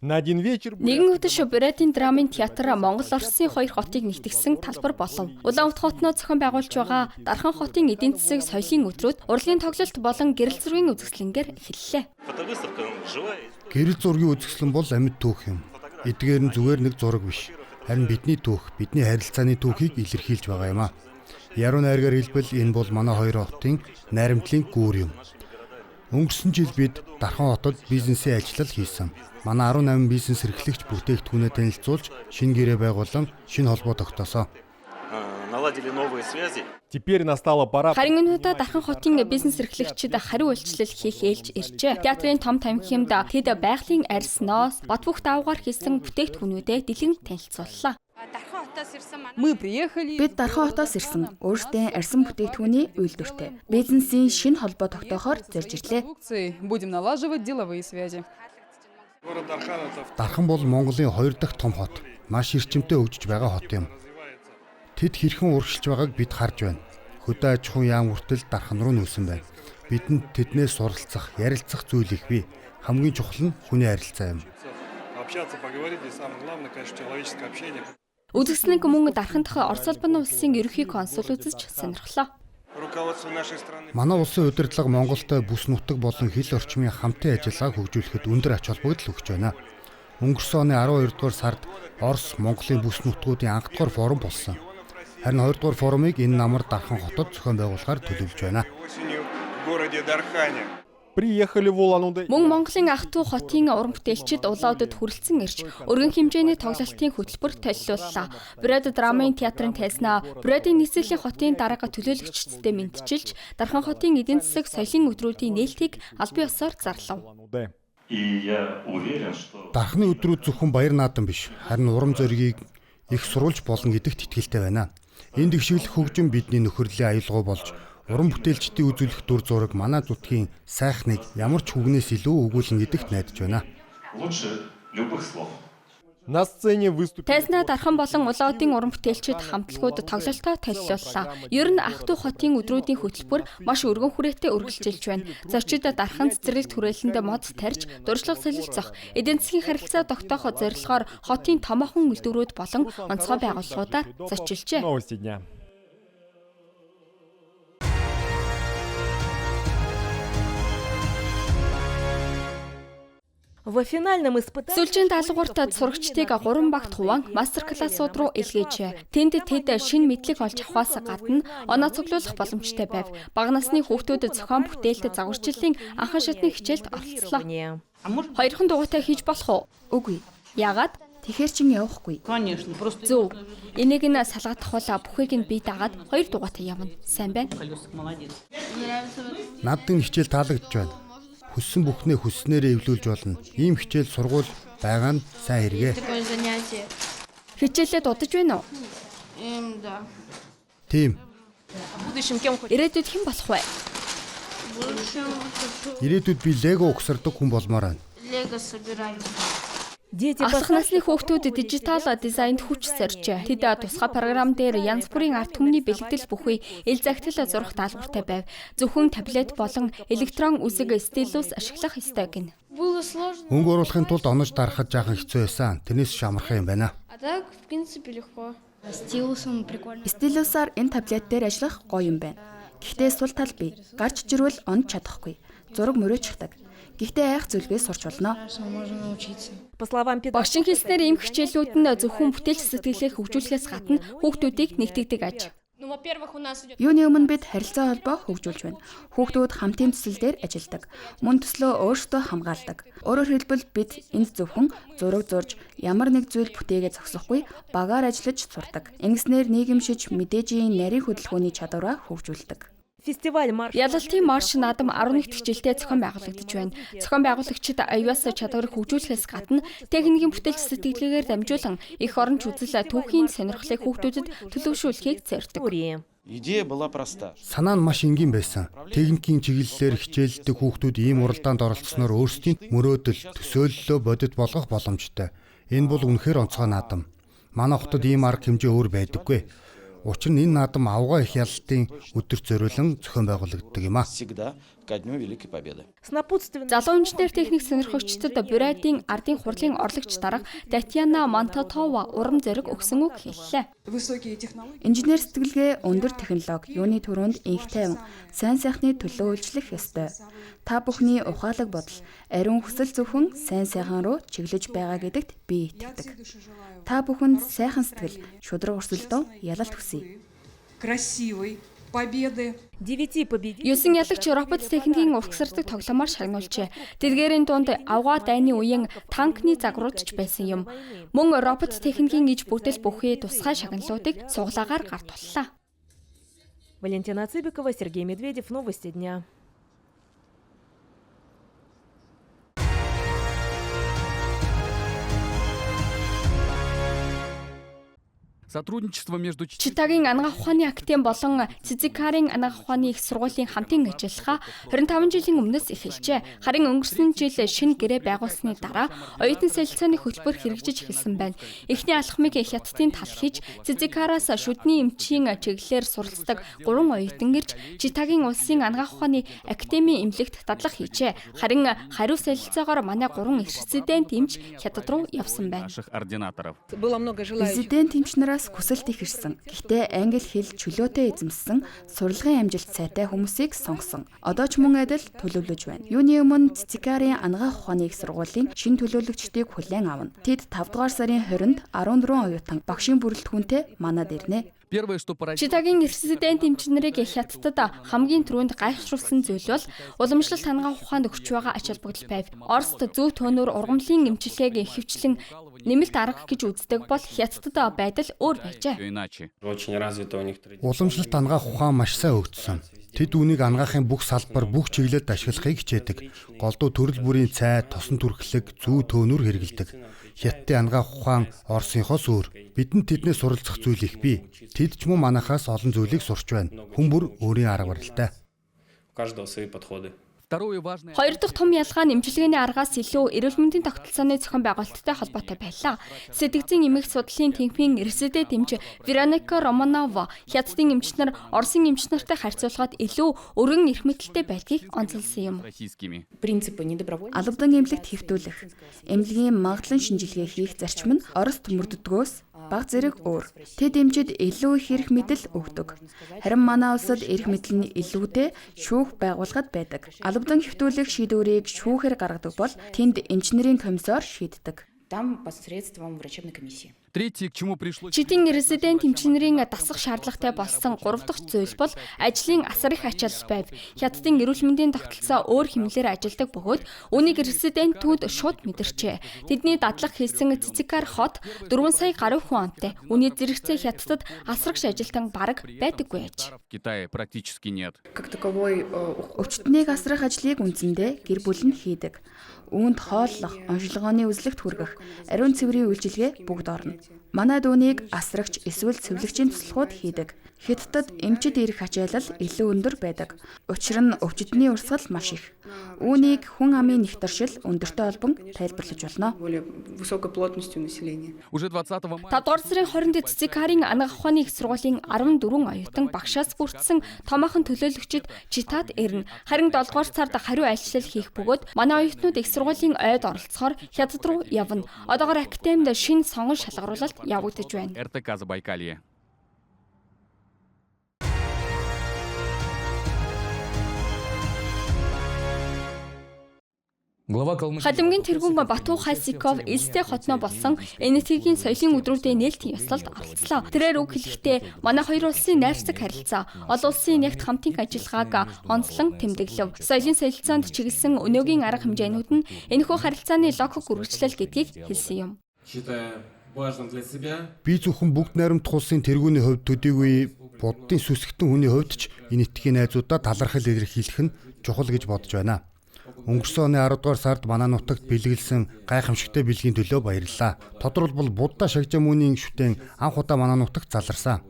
Нэгэн өдөр Бродвейн драмын театр Монгол Оросын хоёр хотыг нэгтгэсэн талбар болов. Улаанбаатар хотноо зохион байгуулж байгаа Дархан хотын эдийн засаг соёлын өдрүүд урлагийн тоглолт болон гэрэл зургийн үзэсгэлэнгээр эхэллээ. Гэрэл зургийн үзэсгэлэн бол амьд түүх юм. Эдгээр нь зүгээр нэг зураг биш. Харин бидний түүх, бидний харилцааны түүхийг илэрхийлж байгаа юм а. Яруу найргаар хэлбэл энэ бол манай хоёр хотын найрамдлын гүүр юм. Өнгөрсөн жил бид Дархан хотод бизнесийн ажиллал хийсэн. Манай 18 бизнес эрхлэгч бүтээгдэхүүнээ танилцуулж, шинэ гэрээ байгуулан, шинэ холбоо тогтоосоо. Харин энэ удаа Дархан хотын бизнес эрхлэгчид хариу үйлчлэл хийх ээлж иржээ. Театрын том тамхимд тэд байгалийн арьс, ноос, бат бөх давгаар хийсэн бүтээгдэхүүнүүдэд дэлгэн танилцууллаа. Бид Дархан хотоос ирсэн өөрсдийн арьсан бүтээгдэхүүний үйлдвэртэй бизнесийн шинэ холбоо тогтоохоор зорж ирлээ. Дархан бол Монголын 2 дахь том хот. Маш эрчимтэй хөгжиж байгаа хот юм. Тэд хэрхэн урагшилж байгааг бид харж байна. Хөдөө аж ахуйн яам хүртэл Дархан руу нүүсэн байна. Бидэнд тэднээс суралцах, ярилцах зүйл их бий. Хамгийн чухал нь хүний харилцаа юм. Үзэгснэг мөн Дархан дахь Орос улбаны улсын ерөнхий консул үзэж сонирхлоо. Манай улсын удирдлага Монголд бүс нутаг болон хил орчмын хамтын ажиллагааг хөгжүүлэхэд өндөр ач холбогдол өгч байна. Өнгөрсөн оны 12 дугаар сард Орос Монголын бүс нутгуудын анх дахь форум болсон. Харин 2 дугаар форумыг энэ намар Дархан хотод зохион байгуулахаар төлөвлөж байна. Мөн Монголын ах トゥ хотын уран бүтээлчид улаадад хүрэлцэн ирж өргөн хэмжээний тоглолтын хөтөлбөр толилууллаа. Бродвей драмын театрын тайзнаа Бродвейн нийслэлийн хотын дарга төлөөлөгчдөд мэдчилж Дархан хотын эдийн засаг соёлын өдрүүдийн нээлтийг аль бие усаар зарлав. Дархны өдрүүд зөвхөн баяр наадам биш, харин урам зоригийг их сурулж болно гэдэгт итгэлтэй байна. Энд их шиглэх хөгжим бидний нөхөрлөлийн аюулгүй болж уран бүтээлчдийн үзүүлэх дүр зураг манай зүтгийн сайхныг ямар ч үгнээс илүү өгүүлэн гэдэгт найдаж байна. Тайзнаа Дархан болон Улаадын уран бүтээлчид хамтлагууд тоглолтоо толилууллаа. Ер нь ах トゥ хотын өдрүүдийн хөтөлбөр маш өргөн хүрээтэй үргэлжилж байна. Зочид Дархан цэцэрлэгт хүрээлэнд мод тарьж, дуршлаг солилцох, эдийн засгийн харилцаа тогтоох зорилгоор хотын томоохон үйлдвэрүүд болон онцгой байгууллагуудаар зочилжээ. Сүүлчийн даалгаварт сурагчдыг 3 багт хуваан мастер классууд руу илгээжээ. Тэнд тэд шинэ мэдлэг олж авахаас гадна оноо цуглуулах боломжтой байв. Бага насны хүүхдүүд зохион бүтээлд загварчлалын анхан шатны хичээлд оролцлоо. Хоёрхан дугуйтай хийж болох уу? Үгүй. Яагаад? Тэгэхэр чин явахгүй. Зөв. Энийг нь салгадах бол бүхийг нь бие дагаад 2 дугуйтай явна. Сайн байна. Надад хичээл таалагдж байна. Хүссэн бүхнээ хүснээрээ эвлүүлж болно. Ийм хичээл сургууль байгаа нь сайн хэрэгэ. Хичээлээ дудаж байна уу? Тийм. Ирээдүйд хэн болох вэ? Ирээдүйд би лего угсардаг хүн болмоор байна. Асах насны хүүхдүүд дижитал дизайнд хүч сорьжээ. Тэд тусгай програм дээр янз бүрийн арт түмний бэлтгэл бүхий ил загтал зурах даалгавартай байв. Зөвхөн таблет болон электрон үсэг стилус ашиглах ёстой гин. Хөнгө оруулахын тулд онож дарахад жаахан хэцүү байсан. Тэрнээс шамархан юм байна. Стилусаар энэ таблет дээр ажиллах гоё юм байна. Гэхдээ сул тал бий. Гарч жирвэл онж чадахгүй. Зураг мөрөөчдөг. Гэхдээ айх зүйлгээс сурч болно. Багшийн хэлснээр ийм хичээлүүд нь зөвхөн бүтээлч сэтгэлээ хөгжүүлэхээс гадна хүүхдүүдийг нэгтгэдэг аж. Юуны өмнө бид харилцаа холбоо хөгжүүлж байна. Хүүхдүүд хамтын төсөл дээр ажилладаг. Мөн төслөө өөрсдөө хамгаалдаг. Өөрөөр хэлбэл бид энд зөвхөн зураг зурж ямар нэг зүйл бүтээгээ зогсохгүй багаар ажиллаж сурдаг. Ингэснээр нийгэмшиж мэдээжийн нарийн хөдөлгөөний чадвараа хөгжүүлдэг. Ялалтын марш наадам 11 дахь жилдээ зохион байгуулагдаж байна. Зохион байгуулагчид аюулаас чадварыг хөгжүүлэхээс гадна техникийн бүтээлч сэтгэлгээгээр дамжуулан их оронч үзэл түүхийн сонирхлыг хүүхдүүдэд төлөвшүүлэхийг зорддог. Санаа нь маш энгийн байсан. Техникийн чиглэлээр хичээлдэг хүүхдүүд ийм уралдаанд оролцсноор өөрсдийн мөрөөдөл, төсөөллөө бодит болгох боломжтой. Энэ бол үнэхээр онцгой наадам. Манай хотод ийм арга хэмжээ өөр байдаггүй. Учир нь энэ наадам авгаа их ялалтын өдөр зориулан зохион байгуулагддаг юм а. ко дню Великой Победы. Залуу инженер техник сонирхогчдод Бурайдын ардын хурлын орлогч дарга Татьяна Мантатова урам зориг өгсөн үг хэллээ. Инженер сэтгэлгээ өндөр технологи юуны төрөнд инх тайван сайн сайхны төлөө үйлчлэх ёстой. Та бүхний ухаалаг бодол, ариун хүсэл зөвхөн сайн сайхан руу чиглэж байгаа гэдэгт би итгэдэг. Та бүхэнд сайхан сэтгэл, шудраг өрсөлдөөн, ялалт хүсье. Красивой победы. 9 ялагч робот техникийн урагсардаг тоглоомоор шагнуулжээ. Тэдгээрийн дунд авгаа дайны үеийн танкны загваруудч байсан юм. Мөн робот техникийн иж бүтээл бүхий тусгай шагналуудыг сугалаагаар гард туллаа. Валентина Цыбикова, Сергей Медведев, Новости дня. Сотрудничество между Читагийн анагаах ухааны актын болон Цэцикарын анагаах ухааны их сургуулийн хамтын ажиллагаа 25 жилийн өмнөөс эхэлжээ. Харин өнгөрсөн жил шинэ гэрээ байгуулсны дараа оюутан солилцооны хөтөлбөр хэрэгжиж эхэлсэн байна. Эхний алхмыг Хятадын тал хийж Цэцикараас шүдний эмчийн чиглэлээр суралцдаг 3 оюутан ирж Читагийн улсын анагаах ухааны академийн эмнэлэгт дадлага хийжээ. Харин хариу солилцоогоор манай 3 резидент эмч Хятад руу явсан байна. Резидент эмч нараас хүсэлт их ирсэн. Гэхдээ англи хэл чөлөөтэй эзэмссэн сурлагын амжилт сайтай хүмүүсийг сонгосон. Одоо ч мөн адил төлөвлөж байна. Юуны өмнө Цэцикарын анагаах ухааны их сургуулийн шинэ төлөөлөгчдийг хүлээн авна. Тэд 5 дугаар сарын 20-нд 14 оюутан багшийн бүрэлдэхүүнтэй манад ирнэ. Читагийн резидент эмчнэрийг Хятадд хамгийн түрүүнд гайхшруулсан зүйл бол уламжлалт анагаах ухаанд өгч байгаа ач холбогдол байв. Оросд зөв төөнөөр ургамлын эмчилгээг ихэвчлэн нэмэлт арга гэж үздэг бол Хятадд байдал өөр байжээ. Уламжлалт анагаах ухаан маш сайн өгдсөн. Тэд үүнийг анагаахын бүх салбар, бүх чиглэлд ашиглахыг хичээдэг. Голдуу төрөл бүрийн цай, тосон түрхлэг, зүү төөнөр хэрэгэлдэг. Хятадын анагаах ухаан Оросынхоос өөр. Бидэнд тэднээс суралцах зүйл их бий. Тэд ч мөн манайхаас олон зүйлийг сурч байна. Хүн бүр өөрийн арга барилтай. Хоёр дахь том ялгаа нь эмчилгээний аргаас илүү эрүүл мэндийн тогтолцооны зохион байгуулалттай холбоотой байлаа. Сэтгцийн эмэх судлалын тэнхимийн резидент эмч Вероника Романова Хятадын эмчнэр Оросын эмчнэртэй харьцуулахад илүү өргөн эрх мэдэлтэй байдгийг онцолсон юм. Албадан эмнэлэгт хэвтүүлэх, эмнэлгийн магадлан шинжилгээ хийх зарчим нь Орос төмөрддгөөс баг зэрэг өөр. Тэд эмчид илүү их эрх мэдэл өгдөг. Харин манай улсад эрх мэдэл нь илүүтэй шүүх байгууллагад байдаг. Албадан хэвтүүлэх шийдвэрийг шүүхээр гаргадаг бол тэнд эмчнэрийн комиссар шийддэг. Там посредством врачебной комиссии. Читийн резидент эмчнэрийн дасах шаардлагатай болсон 3 дахь зүйл бол ажлын асар их ачаал байв. Хятадын эрүүл мэндийн тогтолцоо өөр хэмнэлээр ажилладаг бөгөөд үүнийг резидентүүд шууд мэдэрчээ. Тэдний дадлага хийсэн Цэцикар хот 4 сая гаруй хүн амтай. Үүний зэрэгцээ Хятадд асрагч ажилтан бараг байдаггүй аж. Өвчтнийг асрах ажлыг үндсэндээ гэр бүл нь хийдэг. Үүнд хооллох, онцлогооны үзлэгт хүргэх, ариун цэврийн үйлчилгээ бүгд орно. Манайд үүнийг асрагч эсвэл цэвэрлэгчийн туслахууд хийдэг. Хятадд эмчид ирэх ачаалал илүү өндөр байдаг. Учир нь өвчтний урсгал маш их. Үүнийг хүн амын нэгторшил өндөртэй холбон тайлбарлаж болно. 5 дугаар сарын 20-нд Цэцикарын анагаах ухааны их сургуулийн 14 оюутан багшаас бүрдсэн томоохон төлөөлөгчид Читад ирнэ. Харин 7 дугаар сард хариу айлчлал хийх бөгөөд манай оюутнууд их сургуулийн ойд оролцохоор Хятад руу явна. Одоогоор академид шинэ сонгон шалгаруулалт явагдаж байна. Халимгийн тэргүүн Бату Хайсиков Элстэй хотноо болсон НТГ-ийн соёлын өдрүүдийн нээлтийн ёслолд оролцлоо. Тэрээр үг хэлэхдээ манай хоёр улсын найрсаг харилцаа, олон улсын нэгт хамтын ажиллагааг онцлон тэмдэглэв. Соёлын солилцоонд чиглэсэн өнөөгийн арга хэмжээнүүд нь энэхүү харилцааны логик үргэлжлэл гэдгийг хэлсэн юм. Би зөвхөн бүгд найрамдах улсын тэргүүний хувьд төдийгүй буддын сүсгтэн хүний хувьд ч энэ этгийн найзуудаа талархал илэрхийлэх нь чухал гэж бодож байна. Өнгөрсөн оны 10 дугаар сард манай нутагт бэлгэлсэн гайхамшигтай бэлгийн төлөө баярлалаа. Тодорхойлбол Будда Шагжамүнийн шүтэн анх удаа манай нутагт заларсан.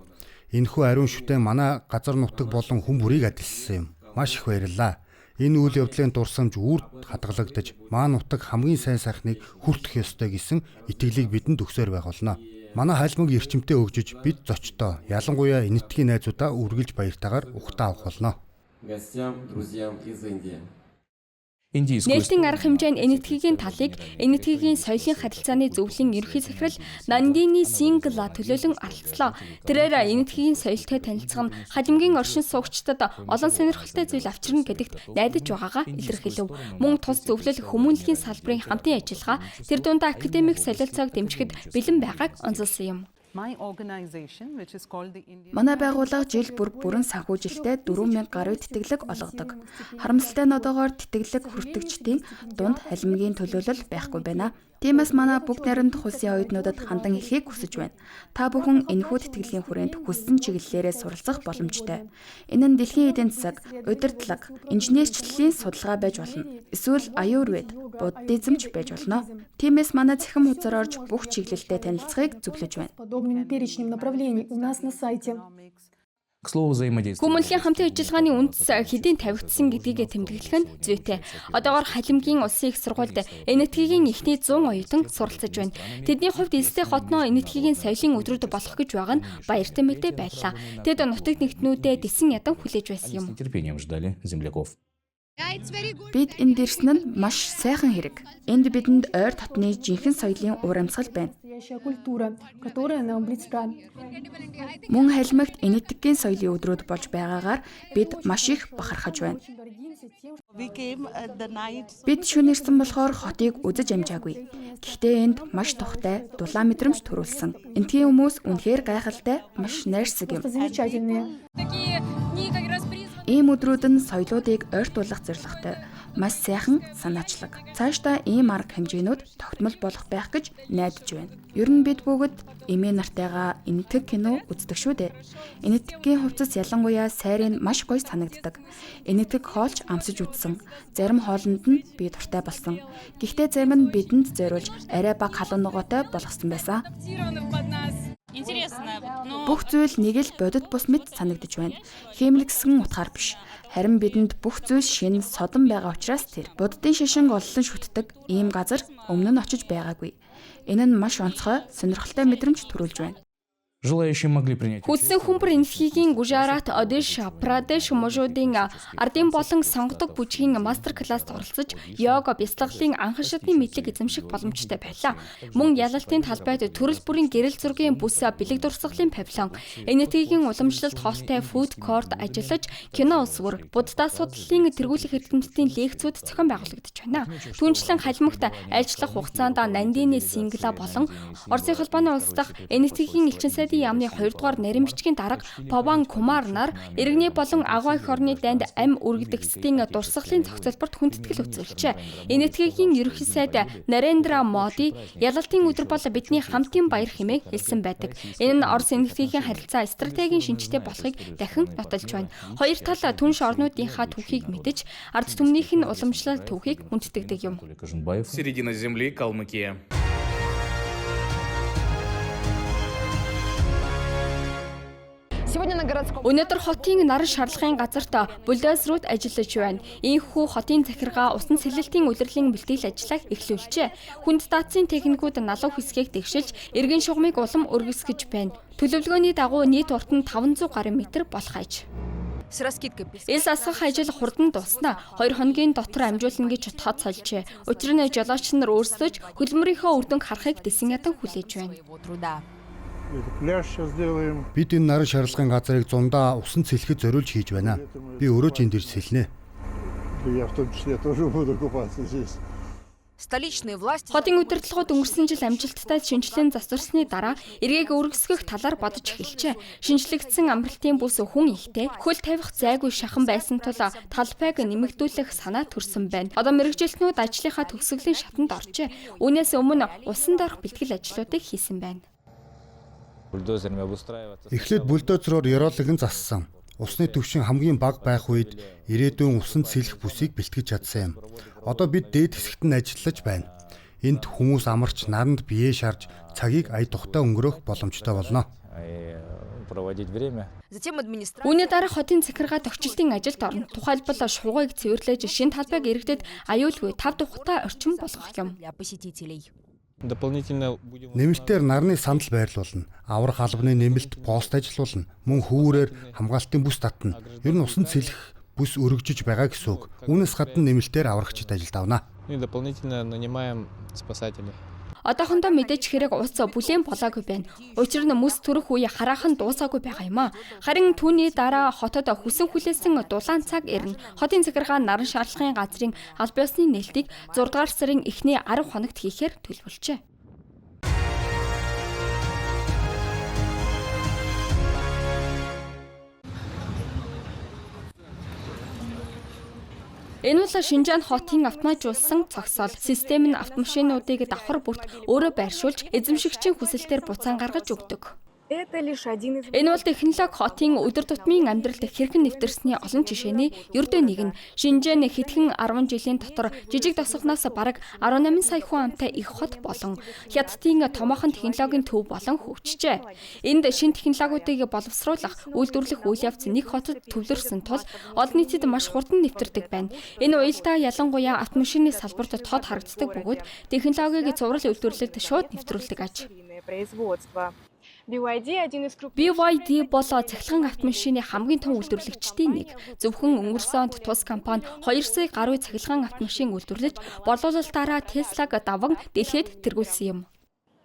Энэхүү ариун шүтэн манай газар нутаг болон хүн бүрийг адилсан юм. Маш их баярлалаа. Энэ үйл явдлын дурсамж үрд хадгалагдаж, манай нутаг хамгийн сайн сайхныг хүртэх ёстой гэсэн итгэлийг бидэнд өгсөөр байх болно. Манай хайлмаг эрчимтэй өгжиж бид зочдоо ялангуяа энэтхийн найзуудаа үргэлж баяртайгаар ухтаа авах болно. гостям, друзьям из Индии. Нээлтийн арга хэмжээнд энэтхэгийн талыг энэтхэгийн соёлын харилцааны зөвлөлийн ерөнхий захирал Нандини Сингла төлөөлөн аралцлаа. Тэрээр энэтхэгийн соёлтой танилцах нь хадимгийн оршин суугчдад олон сонирхолтой зүйл авчирна гэдэгт найдаж байгаагаа илэрхийлв. Мөн тус зөвлөл хүмүүнлэгийн салбарын хамтын ажиллагаа тэр дундаа академик солилцоог дэмжихэд бэлэн байгааг онцолсон юм. Манай байгууллага жил бүрэн санхүүжилттэй 4000 гаруй тэтгэлэг олгодог. Харамсалтай нь одоогоор тэтгэлэг хүртэгчдийн дунд халимгийн төлөөлөл байхгүй байна. Тиймээс манай бүгд найрамдах улсын оюутнуудад хандан ихийг хүсэж байна. Та бүхэн энэхүү тэтгэлгийн хүрээнд хүссэн чиглэлээрээ суралцах боломжтой. Энэ нь дэлхийн эдийн засаг, удирдлага, инженерчлэлийн судалгаа байж болно. Эсвэл аюурвед, буддизм ч байж болно. Тиймээс манай цахим хуудасаар орж бүх чиглэлтэй танилцахыг зөвлөж байна. Хүмүүнлэгийн хамтын ажиллагааны үндэс хэдийн тавигдсан гэдгийг тэмдэглэх нь зүйтэй. Одоогоор Халимгийн улсын их сургуульд энэтхэгийн эхний 100 оюутан суралцж байна. Тэдний хувьд Элстэй хотноо энэтхэгийн соёлын өдрүүд болох гэж байгаа нь баяртай мэдээ байлаа. Тэд нутаг нэгтнүүдэд дисэн ядан хүлээж байсан юм. Бид энд ирсэн нь маш сайхан хэрэг. Энд бидэнд ойр дотны жинхэнэ соёлын ур амьсгал байна. Мөн халимагт энэтхэгийн соёлын өдрүүд болж байгаагаар бид маш их бахархаж байна. Бид шөнө ирсэн болохоор хотыг үзэж амжаагүй. Гэхдээ энд маш тухтай, дулаан мэдрэмж төрүүлсэн. Энтхийн хүмүүс үнэхээр гайхалтай, маш найрсаг юм. Ийм өдрүүд нь соёлоодыг ойртуулах зорилготой. Маш сайхан санаачлаг. Цаашдаа ийм арга хэмжээнүүд тогтмол болох байх гэж найдаж байна. Ер нь бид бүгд эмээ нартайгаа энэтхэг кино үздэг шүү дээ. Энэтхэгийн хувцас ялангуяа сайрын маш гоё санагддаг. Энэтхэг хоолч амсаж үзсэн. Зарим хоолнд нь би дуртай болсон. Гэхдээ зарим нь бидэнд зориулж арай бага халуун ногоотой болгосон байсан. Бүх зүйл нэг л бодит бус мэт санагдаж байна. Хэмлэгсэн утгаар биш. Харин бидэнд бүх зүйл шинэ содон байгаа учраас тэр буддын шишин оллон шүтдэг ийм газар өмнө нь очиж байгаагүй. Энэ нь маш онцгой, сонирхолтой мэдрэмж төрүүлж байна. Хүссэн хүмбэр энэтхэгийн Гужарат, Одеша, Прадеш мужуудын ардын болон сонгодог бүжгийн мастер класст оролцож йога, бяцлаглалын анхан шатны мэдлэг эзэмших боломжтой байлаа. Мөн ялалтын талбайд төрөл бүрийн гэрэл зургийн бүс, бэлэг дурсгалын павильон, энэтхэгийн уламжлалт хоолтой фуд корт ажиллаж, кино усвар, буддаа судлалын тэргүүлэх эрдэмтдийн лекцүүд зохион байгуулагдаж байна. Түүнчлэн халимагт ажиллах хугацаанд Нандини Сингла болон Оросын холбооны улс дахь энэтхэгийн элчин сайдын яамны 2 дугаар нарийн бичгийн дарга Паван Кумар нар иргэний болон агуу эх орны дайнд ам үргэлдэгсдийн дурсгалын зохицолборт хүндэтгэл үзүүлжээ. Энэтхэгийн ерөнхий сайд Нарендра Моди ялалтын өдөр бол бидний хамтын баяр хэмээн хэлсэн байдаг. Энэ нь Орос энэтхэгийн харилцаа стратегийн шинжтэй болохыг дахин нотолж байна. Хоёр тал түнш орнуудынхаа түүхийг мэдэж ард түмнийх нь уламжлалт түүхийг хүндэтгдэг юм. Середина земли, Калмыкия. Өнөөдөр хотын наран шарлагын газарт бульдозерууд ажиллаж байна. Ийхүү хотын захиргаа усан сэлэлтийн улирлын бэлтгэл ажлыг эхлүүлжээ. Хүнд даацын техникүүд налуу хэсгийг дэвшилж, эргэн шугамыг улам өргөсгөж байна. Төлөвлөгөөний дагуу нийт урт нь 500 гаруй метр болох аж. Эс асгах ажил хурдан дуснаа. 2 хоногийн дотор амжуулна гэж тооцоолжээ. Учир нь жолооч нар өөрсдөө хөдөлмөрийнхөө үр дүнг харахыг дэсэн ядан хүлээж байна. Бид энэ наран шарлагын газрыг зундаа усан цэлхэд зориулж хийж байна. Би өөрөө ч энд ирж сэлнэ. Хотын удирдлагууд өнгөрсөн жил амжилттай шинжилгээнд засварсны дараа эргээг өргөсгөх талаар бодож эхэлжээ. Шинжлэгдсэн амралтын бүс хүн ихтэй, хөл тавих зайгүй шахан байсан тул талбайг нэмэгдүүлэх санаа төрсөн байна. Одоо мэргэжилтнүүд ажлынхаа төгсгөлийн шатанд оржээ. Үүнээс өмнө усан дорх бэлтгэл ажлуудыг хийсэн байна. Эхлээд бульдозероор ёроологон зассан. Усны түвшин хамгийн бага байх үед ирээдүйн усан цэлэх бүсийг бэлтгэж чадсан юм. Одоо бид дээд хэсэгт нь ажиллаж байна. Энд хүмүүс амарч наранд бие шарж цагийг ая тухтай өнгөрөөх боломжтой болно. Үүний дараа хотын захиргаа тохичлтын ажилд орно. Тухайлбал шугыг цэвэрлэж шин талбайг иргэдэд аюулгүй 5 тухтай орчин болгох юм. Нэмэлтээр нарны сандал байрлуулна. Аврах албаны нэмэлт пост ажиллуулна. Мөн хүүрээр хамгаалтын бүс татна. Ер нь усан цэлэх бүс өргөжж байгаа гэсэн үг. Үүнээс гадна нэмэлтээр аврагчид ажилд авна. И дополнительно нанимаем спасателей. Одоохондоо мэдээж хэрэг уц бүлээн болоогүй байна. Учир нь мөс төрөх үе хараахан дуусаагүй байгаа юм а. Харин түүний дараа хотод хүсэн хүлээсэн дулаан цаг ирнэ. Хотын захиргаа наран шаардлагын газрын аль биесны нээлтийг 6 дугаар сарын эхний 10 хоногт хийхээр төлөвлөжээ. Энэ бол Шинжаан хотын автоматжуулсан цогцол. Систем нь автомашинуудыг давхар бүрт өөрөө байршуулж, эзэмшигчийн хүсэлтээр буцаан гаргаж өгдөг. Энэ бол технологи хотын өдөр тутмын амьдралд хэрхэн нэвтэрсний олон жишээний ердөө нэг нь. Шинжаан хэдхэн 10 жилийн дотор жижиг тосгоноос бараг 18 сая хүн амтай их хот болон хятадын томоохон технологийн төв болон хөгжижээ. Энд шинэ технологиудыг боловсруулах, үйлдвэрлэх үйл явц нэг хотод төвлөрсөн тул олон нийтэд маш хурдан нэвтэрдэг байна. Энэ уялдаа ялангуяа автомашины салбарт тод харагддаг бөгөөд технологиг цуврал үйлдвэрлэлд шууд нэвтрүүлдэг аж. BYD бол цахилгаан автомашины хамгийн том үйлдвэрлэгчдийн нэг. Зөвхөн өнгөрсөн онд тус компани 2 сая гаруй цахилгаан автомашин үйлдвэрлэж, борлуулалтаараа Теслаг даван дэлхийд тэргүүлсэн юм.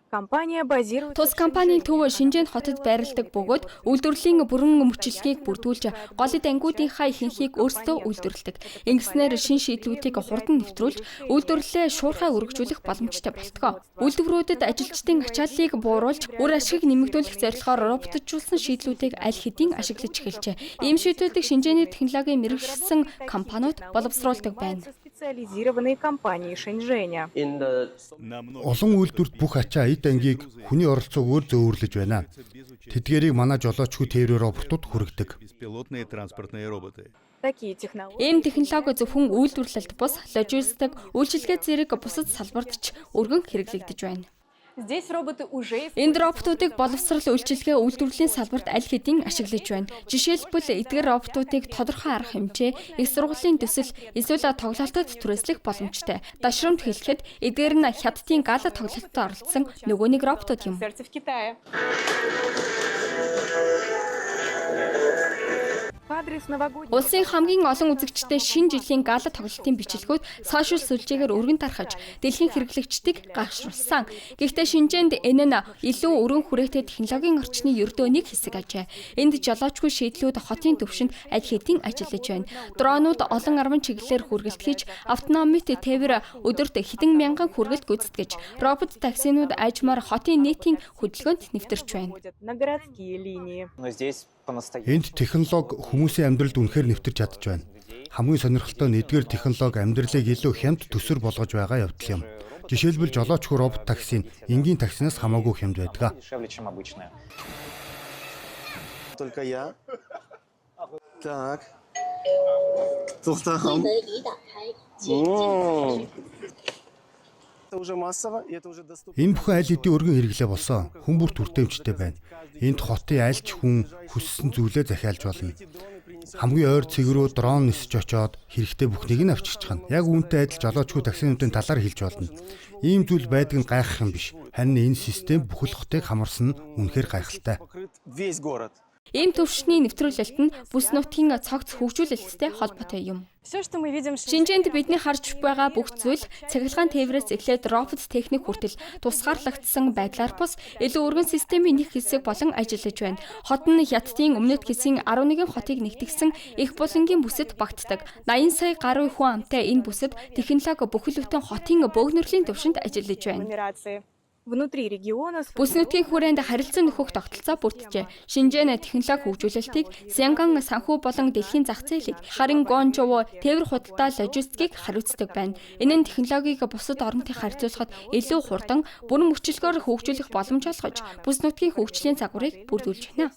Тус компанийн төв Шинжаан хотод байрладаг бөгөөд үйлдвэрлэлийн бүрэн мөчлөгийг бүрдүүлж, голод ангиудынхаа ихэнхийг өөрсдөө үйлдвэрлэдэг. Ингэснээр шин шийдлүүдийг хурдан нэвтрүүлж, үйлдвэрлэлээ шуурхай өргөжүүлэх боломжтой болтгоо. Үйлдвэрүүдэд ажилчдын ачааллыг бууруулж, үр ашиг нэмэгдүүлэх зорилгоор роботжуулсан шийдлүүдийг аль хэдийн ашиглаж эхэлжээ. Ийм шийдлүүдийг Шинжааны технологийн мэргэжсэн компаниуд боловсруулдаг байна. Олон үйлдвэрт бүх ачаа эд ангийг хүний оролцоогоор зөөвөрлөж байна. Тэдгээрийг манай жолоочгүй тээврийн роботууд хүргэдэг. Ийм технологи зөвхөн үйлдвэрлэлд бус, логистик, үйлчилгээ зэрэг бусад салбарт ч өргөн хэрэглэгдэж байна. Энд роботуудыг боловсрал үйлчилгээ үйлдвэрлэлийн салбарт аль хэдийн ашиглаж байна. Жишээлбэл эдгээр роботуудыг тодорхой арга хэмжээ, их сургуулийн төсөл эсвэл тоглолтод түрээслэх боломжтой. Дашрамт хэлэхэд эдгээр нь хятадын гала тоглолтод оролцсон нөгөө нэг роботууд юм. Улсын хамгийн олон үзэгчтэй шинэ жилийн гала тоглолтын бичлэгүүд сошиал сүлжээгээр өргөн тархаж, дэлхийн хэрэглэгчдийг гайхшруулсан. Гэхдээ Шинжаанд энэ нь илүү өргөн хүрээтэй технологийн орчны ердөө нэг хэсэг ажээ. Энд жолоочгүй шийдлүүд хотын төвшөнд аль хэдийн ажиллаж байна. Дронууд олон арван чиглэлээр хүргэлтгэж, автономит тээвэр өдөрт хэдэн мянган хүргэлт гүйцэтгэж, робот таксинууд ажмаар хотын нийтийн хөдөлгөөнд нэвтэрч байна. Энд технологи хүмүүсийн амьдралд үнэхээр нэвтэрч чадж байна. Хамгийн сонирхолтой нь эдгээр технологи амьдралыг илүү хямд төсөр болгож байгаа явдал юм. Жишээлбэл жолоочгүй робот такси нь энгийн таксинаас хамаагүй хямд байдаг. Энэ бүхэн аль хэдийн өргөн хэрэглээ болсон. Хүн бүрт хүртээмжтэй байна. Энд хотын аль ч хүн хүссэн зүйлээ захиалж болно. Хамгийн ойр цэг рүү дрон нисэж очоод хэрэгтэй бүхнийг нь авчирч чана. Яг үүнтэй адил жолоочгүй таксинуудын талаар хэлж болно. Ийм зүйл байдаг нь гайхах юм биш. Харин энэ систем бүхэл хотыг хамарсан нь үнэхээр гайхалтай. Ийм төвшний нэвтрүүлэлт нь бүс нутгийн цогц хөгжүүлэлттэй холбоотой юм. Шинжаанд бидний харж байгаа бүх зүйл цахилгаан тээврээс эхлээд робот техник хүртэл тусгаарлагдсан байдлаар бус илүү өргөн системийн нэг хэсэг болон ажиллаж байна. Хот нь хятадын өмнөд хэсгийн 11 хотыг нэгтгэсэн их булангийн бүсэд багтдаг. 80 сая гаруй хүн амтай энэ бүсэд технологи бүхэл бүтэн хотын бөөгнөрлийн төвшөнд ажиллаж байна. Бүс нутгийн хүрээнд харилцан нөхөх тогтолцоо бүрджээ. Шинжаан технологи хөгжүүлэлтийг Сянган санхүү болон дэлхийн зах зээлийг харин Гонжово тээвэр худалдаа логистикийг хариуцдаг байна. Энэ нь технологиг бусад орнуудыг харьцуулахад илүү хурдан, бүрэн мөчлөгөөр хөгжүүлэх боломж олгож, бүс нутгийн хөгжлийн загварыг бүрдүүлж байна.